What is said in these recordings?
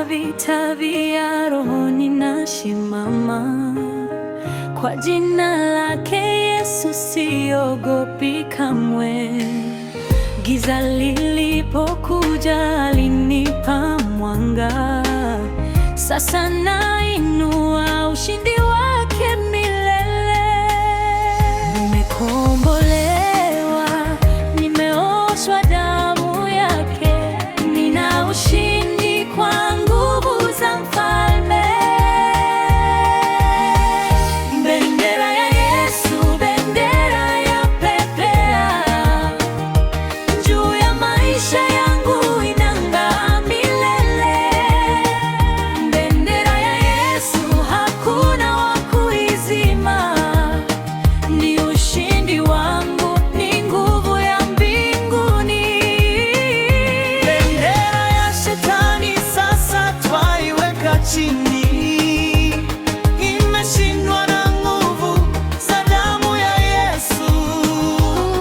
vita vya roho ninasimama, kwa jina lake Yesu siogopi kamwe. Giza lilipokuja alinipa mwanga, sasa nainua ushindi wake milele. Nimekombolewa, nimeoshwa damu yake, nina ushindi kwa nguvu za Mfalme. Bendera ya Yesu, bendera ya pepea juu ya maisha yangu, inang'aa milele. Bendera ya Yesu hakuna wa kuizima, ni ushindi wangu, ni nguvu ya mbinguni. Bendera ya Shetani sasa twaiweka chini, imeshindwa na nguvu za damu ya Yesu.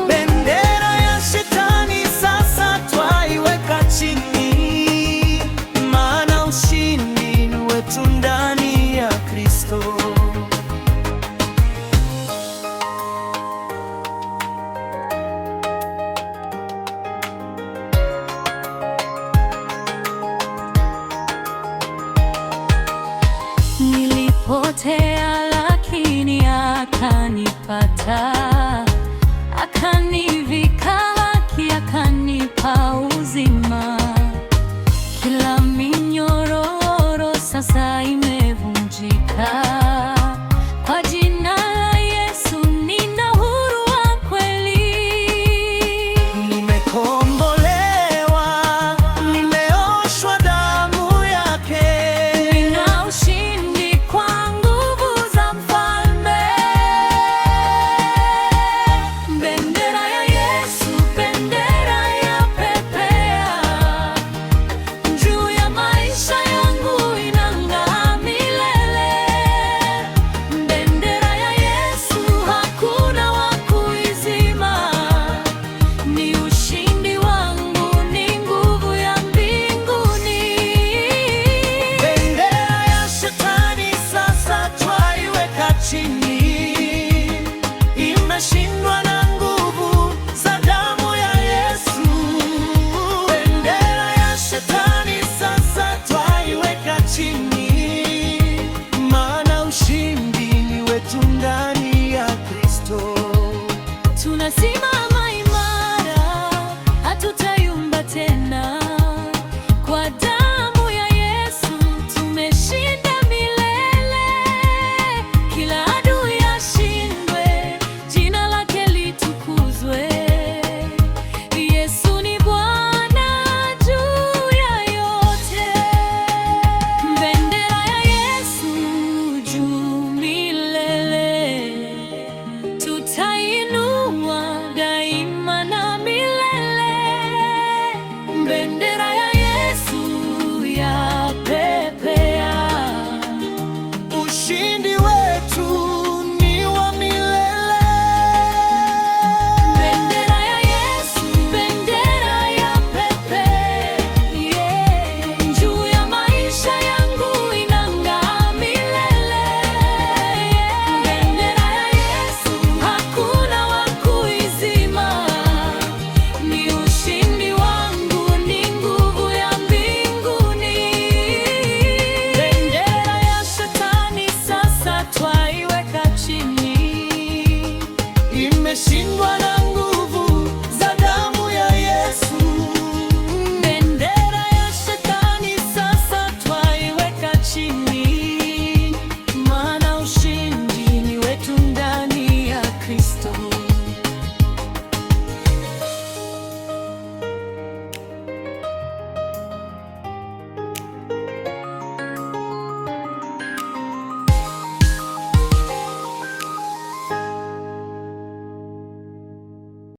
Bendera ya Shetani sasa twaiweka chini, maana ushindi ni wetu ndani ya Kristo. Nilipotea lakini akanipata, akanivika haki, akanipa uzima.